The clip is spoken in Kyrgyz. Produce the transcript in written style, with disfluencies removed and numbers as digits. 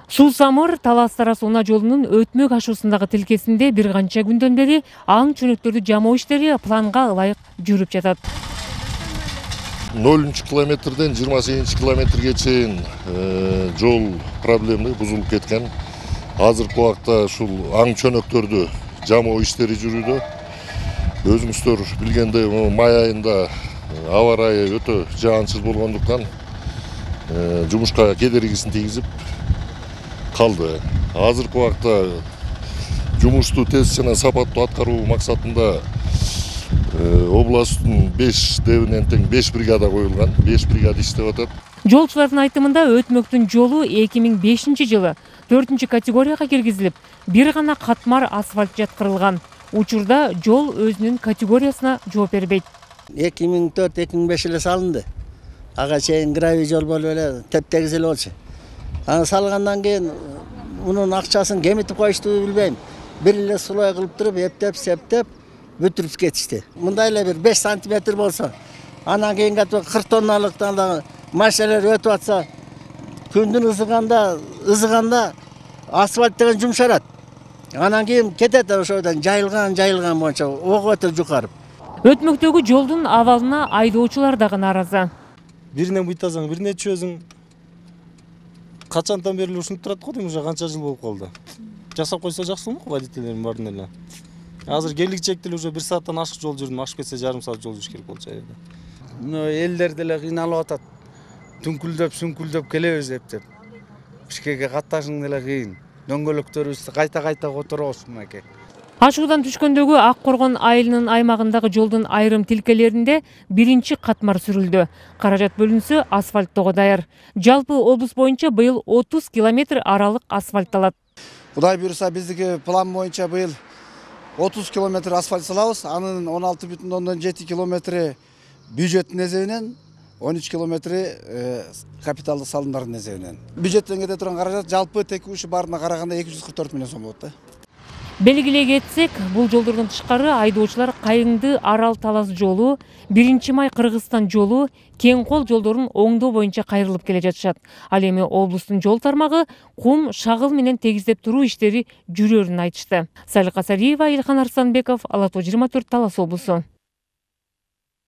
Суу-Самыр Талас-Тарас унаа жолунун өтмөк ашуусундагы тилкесинде бир канча күндөн бери аң чөнөктөрдү жамоо иштери планга ылайык жүрүп жатат. 0 километрден 28 километрге чейин жол проблемный бузулуп кеткен. Азыркы убакта ушул аң чөнөктөрдү жамоо иштери жүрүүдө. Өзүңүздөр билгендей май айында аба ырайы өтө жаанчыл болгондуктан жумушка кедергисин тийгизип калды. Азыркы убакта жумушту тез жана сапаттуу аткаруу максатында областтын 5 дебинен тең 5 бригада коюлган, 5 бригада иштеп атат. Жолчулардын айтымында өтмөктүн жолу 2005 жылы 4 категорияга киргизилип, бир гана катмар асфальт жаткырылган. Учурда жол өзүнүн категориясына жооп бербейт. 2004-2005 эле салынды. Ага чейин гравий жол болуп эле тептегиз эле болчу. Аны салгандан кийин мунун акчасын кемитип коюшту билбейм. Бир эле сулай кылып туруп, эптеп, септеп, бүтүрүп кетишти. Мындай эле бир 5 сантиметр болсо, анан кийин 40 тонналык машиналар өтүп атса, күндүн ызыганда асфальт деген жумшарат. Анан кийин кетет ошодон жайылган боюнча ого өтө жукарып. Өтмөктөгү жолдун абалына айдоочулар дагы нааразы. Биринен буйтасаң, бирине чөзүң. Качантан бери ушинтип турат го дейм, уже канча жыл болуп калды. Жасап койсо жакшы болмок водительдердин баарын эле. Азыр келгичектел уже 1 сааттан ашык жол жүрдүм, ашып кетсе жарым саат жол жүрүш керек болчу айда. Элдер деле кыйналып атат. Сүңкүлдөп келебиз деп. Бишкекке катташың деле кыйын. Дөңгөлөктөрүбүздү кайта которобуз мынакей. Ашуудан түшкөндөгү Ак Коргон айылынын аймагындагы жолдун айрым тилкелеринде биринчи катмар сүрүлдү. Каражат бөлүнсө асфальттоого даяр. Жалпы облус боюнча быйыл 30 километр аралык асфальтталат. Кудай буйруса биздики план боюнча быйыл 30 километр асфальт салабыз. Анын 16,7 километри бюджеттин эсебинен, 13 километри капиталдык салымдардын эсебинен. Бюджеттен кете турган каражат жалпы текущий баарына караганда 244 миллион сом болот да. Белгилей кетсек, бул жолдордон тышкары айдоочулар Кайыңды Арал Талас жолу, 1-май Кыргызстан жолу, Кең кол жолдорун оңдоо боюнча кайрылып келе жатышат. Ал эми облустун жол тармагы кум, шагыл менен тегиздеп туруу иштери жүрөрүн айтышты. Салика Сариева, Илхан Арсанбеков, Ала Тоо 24, Талас облусу.